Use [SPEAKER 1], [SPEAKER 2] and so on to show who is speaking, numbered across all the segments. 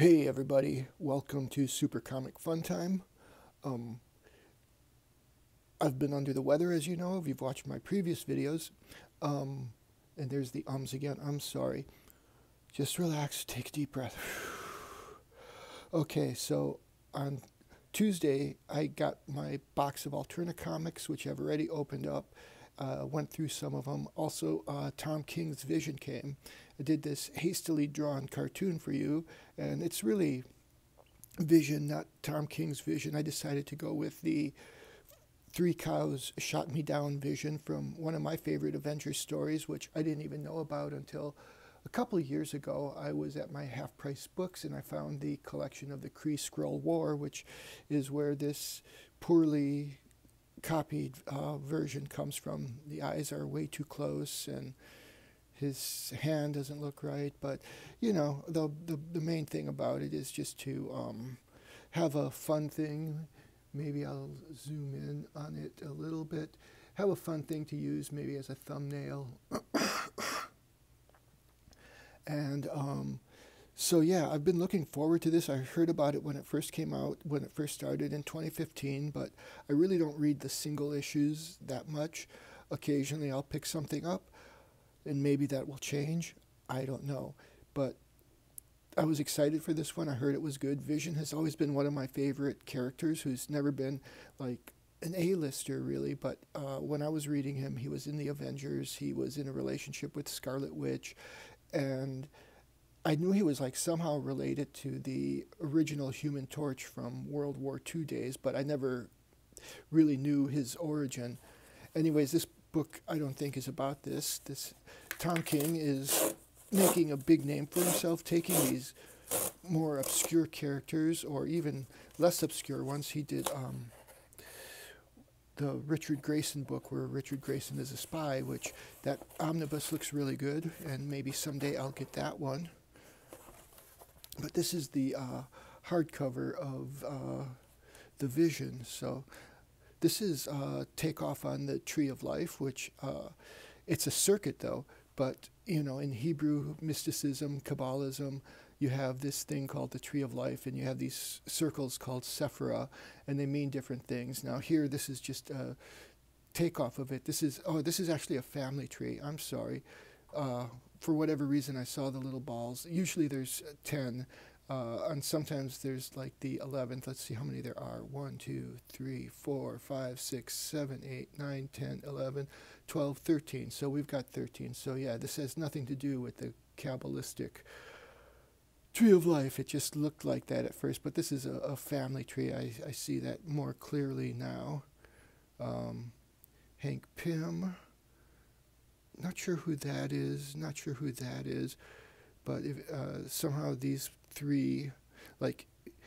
[SPEAKER 1] Hey everybody, welcome to Super Comic Fun Time. Um, I've been under the weather, as you know, if you've watched my previous videos. Um, and there's the ums again. I'm sorry. Just relax, take a deep breath. Okay, so on Tuesday, I got my box of Alterna comics, which I've already opened up. Went through some of them. Also, Tom King's Vision came. I did this hastily drawn cartoon for you, and it's really Vision, not Tom King's Vision. I decided to go with the Three Cows Shot Me Down Vision from one of my favorite Avengers stories, which I didn't even know about until a couple of years ago. I was at my Half Price Books and I found the collection of the Kree Skrull War, which is where this poorly copied version comes from. The eyes are way too close and his hand doesn't look right, but you know, the main thing about it is just to have a fun thing. Maybe I'll zoom in on it a little bit. Have a fun thing to use maybe as a thumbnail. And so yeah, I've been looking forward to this. I heard about it when it first came out, when it first started in 2015, but I really don't read the single issues that much. Occasionally I'll pick something up and maybe that will change. I don't know. But I was excited for this one. I heard it was good. Vision has always been one of my favorite characters who's never been like an A-lister really, but when I was reading him, he was in the Avengers. He was in a relationship with Scarlet Witch, and I knew he was like somehow related to the original Human Torch from World War II days, but I never really knew his origin. Anyways, this book I don't think is about this. This Tom King is making a big name for himself, taking these more obscure characters or even less obscure ones. He did the Richard Grayson book where Richard Grayson is a spy, which that omnibus looks really good, and maybe someday I'll get that one. But this is the hardcover of the Vision. So this is takeoff on the Tree of Life, which it's a circuit though. But you know, in Hebrew mysticism, Kabbalism, you have this thing called the Tree of Life, and you have these circles called Sephira, and they mean different things. Now here, this is just a takeoff of it. This is actually a family tree. I'm sorry. For whatever reason, I saw the little balls. Usually there's 10, and sometimes there's like the 11th. Let's see how many there are. 1, 2, 3, 4, 5, 6, 7, 8, 9, 10, 11, 12, 13. So we've got 13. So yeah, this has nothing to do with the Kabbalistic Tree of Life. It just looked like that at first, but this is a family tree. I see that more clearly now. Hank Pym. Not sure who that is. Not sure who that is. But if, somehow these three, like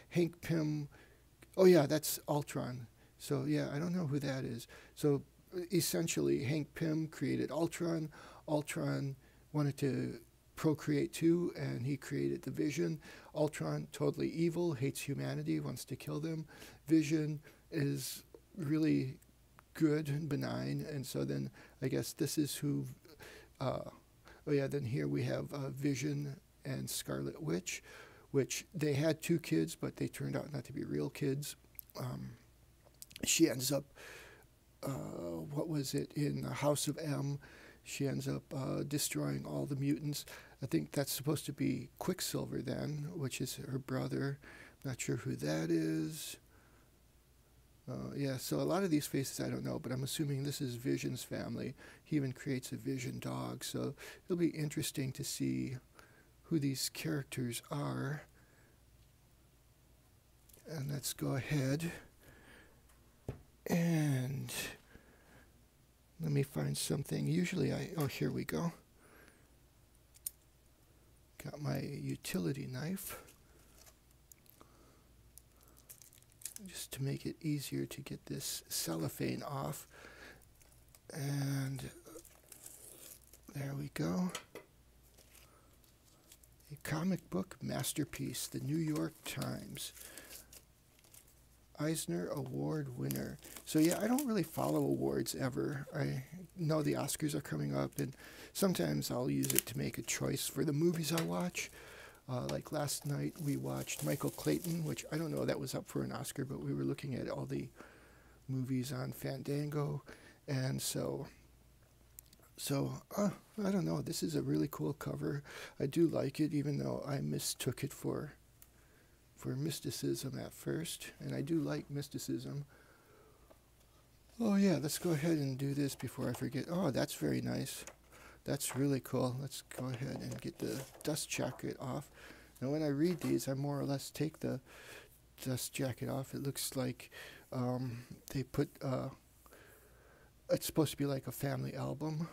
[SPEAKER 1] Hank Pym, oh yeah, that's Ultron. So yeah, I don't know who that is. So essentially, Hank Pym created Ultron. Ultron wanted to procreate too, and he created the Vision. Ultron, totally evil, hates humanity, wants to kill them. Vision is really good and benign, and so then I guess this is who. Oh yeah, then here we have Vision and Scarlet Witch, which they had 2 kids, but they turned out not to be real kids. She ends up, what was it, in the House of M. She ends up destroying all the mutants. I think that's supposed to be Quicksilver then, which is her brother. Not sure who that is. Yeah, so a lot of these faces I don't know, but I'm assuming this is Vision's family. He even creates a Vision dog, so it'll be interesting to see who these characters are. And let's go ahead and let me find something. Usually oh, here we go. Got my utility knife. Just to make it easier to get this cellophane off. And there we go. A comic book masterpiece, the New York Times. Eisner Award winner. So yeah, I don't really follow awards ever. I know the Oscars are coming up, and sometimes I'll use it to make a choice for the movies I watch. Like last night we watched Michael Clayton, which I don't know that was up for an Oscar, but we were looking at all the movies on Fandango, and I don't know. This is a really cool cover. I do like it, even though I mistook it for mysticism at first, and I do like mysticism. Oh yeah, let's go ahead and do this before I forget. Oh, that's very nice. That's really cool. Let's go ahead and get the dust jacket off. Now when I read these, I more or less take the dust jacket off. It looks like they put, it's supposed to be like a family album.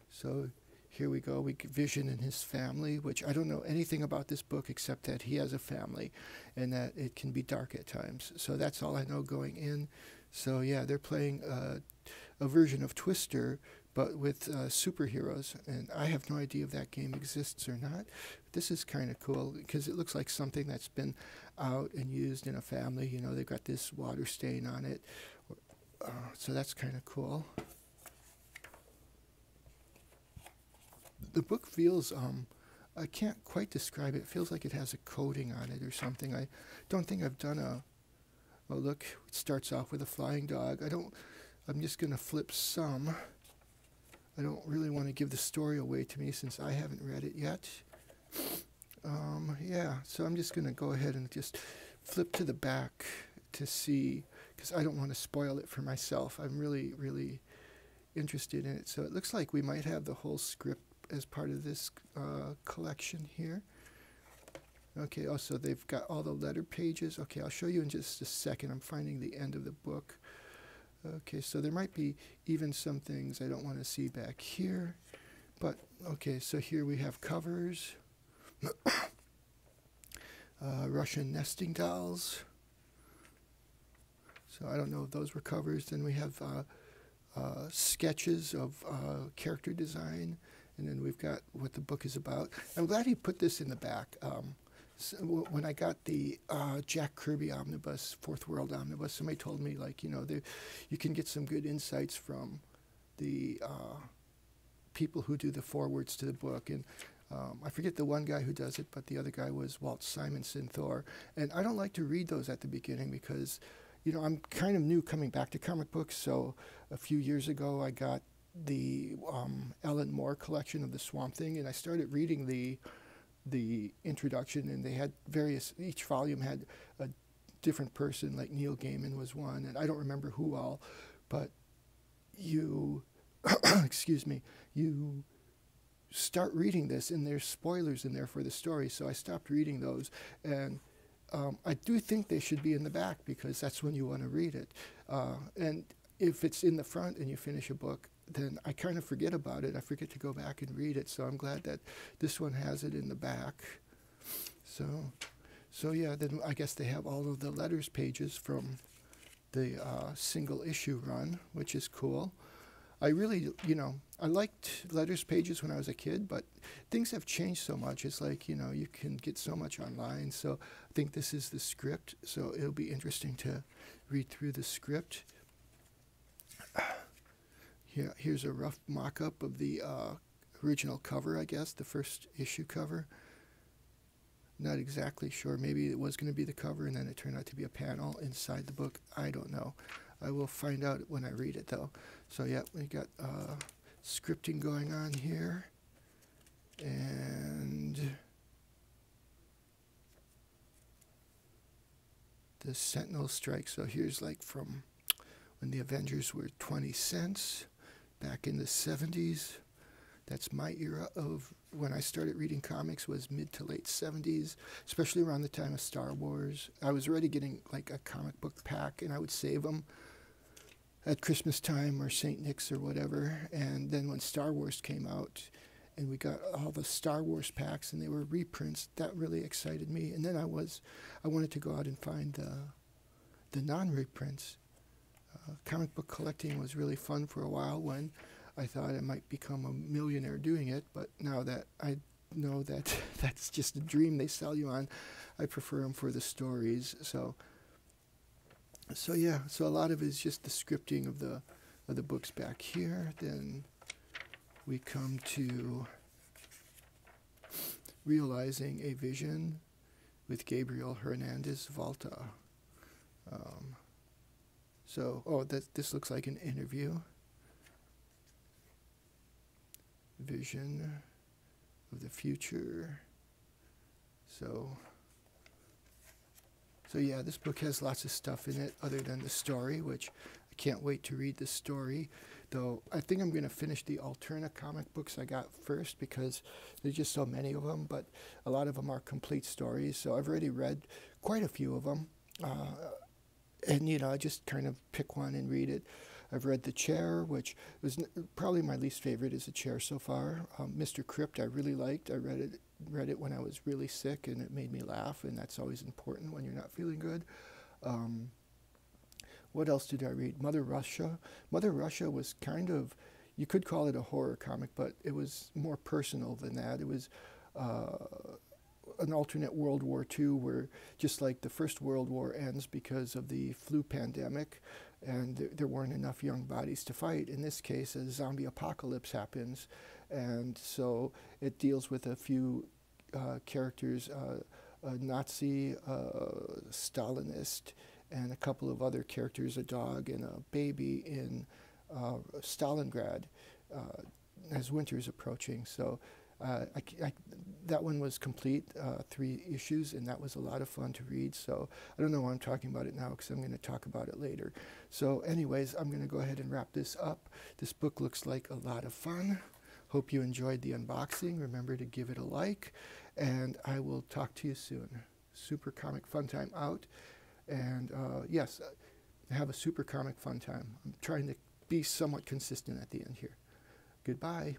[SPEAKER 1] So here we go. We get Vision and his family, which I don't know anything about this book except that he has a family and that it can be dark at times. So that's all I know going in. So yeah, they're playing a version of Twister, but with superheroes, and I have no idea if that game exists or not. This is kind of cool because it looks like something that's been out and used in a family. You know, they've got this water stain on it, so that's kind of cool. The book feels, I can't quite describe it. It feels like it has a coating on it or something. I don't think I've done a, oh look, it starts off with a flying dog. I'm just going to flip some. I don't really want to give the story away to me since I haven't read it yet. Yeah, so I'm just going to go ahead and just flip to the back to see, because I don't want to spoil it for myself. I'm really, really interested in it. So it looks like we might have the whole script as part of this collection here. Okay, also they've got all the letter pages. Okay, I'll show you in just a second. I'm finding the end of the book. Okay, so there might be even some things I don't want to see back here. But, okay, so here we have covers. Russian nesting dolls. So I don't know if those were covers. Then we have sketches of character design. And then we've got what the book is about. I'm glad he put this in the back. So when I got the Jack Kirby Omnibus, Fourth World Omnibus, somebody told me, like, you know, you can get some good insights from the people who do the forwards to the book. And I forget the one guy who does it, but the other guy was Walt Simonson Thor. And I don't like to read those at the beginning because, you know, I'm kind of new coming back to comic books. So a few years ago, I got the Alan Moore collection of the Swamp Thing, and I started reading the introduction, and they had each volume had a different person, like Neil Gaiman was one, and I don't remember who all, but you, excuse me, you start reading this, and there's spoilers in there for the story, so I stopped reading those, and I do think they should be in the back, because that's when you want to read it, and if it's in the front and you finish a book, then I kind of forget about it. I forget to go back and read it. So I'm glad that this one has it in the back. So yeah, then I guess they have all of the letters pages from the single issue run, which is cool. I really, you know, I liked letters pages when I was a kid, but things have changed so much. It's like, you know, you can get so much online. So I think this is the script. So it'll be interesting to read through the script. Here's a rough mock-up of the original cover, I guess, the first issue cover. Not exactly sure. Maybe it was going to be the cover, and then it turned out to be a panel inside the book. I don't know. I will find out when I read it, though. So, yeah, we got scripting going on here. And the Sentinel strike. So here's like from when the Avengers were 20 cents. Back in the 70s. That's my era of when I started reading comics, was mid to late 70s, especially around the time of Star Wars. I was already getting like a comic book pack, and I would save them at Christmas time or St. Nick's or whatever. And then when Star Wars came out and we got all the Star Wars packs and they were reprints, that really excited me. And then I wanted to go out and find the non-reprints. Comic book collecting was really fun for a while when I thought I might become a millionaire doing it, but now that I know that that's just a dream they sell you on, I prefer them for the stories. So yeah, so a lot of it is just the scripting of the books back here. Then we come to Realizing a Vision with Gabriel Hernandez Valta. This looks like an interview. Vision of the future. So yeah, this book has lots of stuff in it other than the story, which I can't wait to read the story. Though I think I'm going to finish the Alterna comic books I got first because there's just so many of them, but a lot of them are complete stories. So I've already read quite a few of them. And, I just kind of pick one and read it. I've read The Chair, which was probably my least favorite is The Chair so far. Mr. Crypt I really liked. I read it when I was really sick, and it made me laugh, and that's always important when you're not feeling good. What else did I read? Mother Russia. Mother Russia was kind of, you could call it a horror comic, but it was more personal than that. It was an alternate World War II where just like the First World War ends because of the flu pandemic and there weren't enough young bodies to fight. In this case, a zombie apocalypse happens, and so it deals with a few characters, a Nazi, Stalinist, and a couple of other characters, a dog and a baby in Stalingrad as winter's approaching. So that one was complete, 3 issues, and that was a lot of fun to read. So I don't know why I'm talking about it now because I'm going to talk about it later. So anyways, I'm going to go ahead and wrap this up. This book looks like a lot of fun. Hope you enjoyed the unboxing. Remember to give it a like, and I will talk to you soon. Super Comic Fun Time out. And yes, have a Super Comic Fun Time. I'm trying to be somewhat consistent at the end here. Goodbye.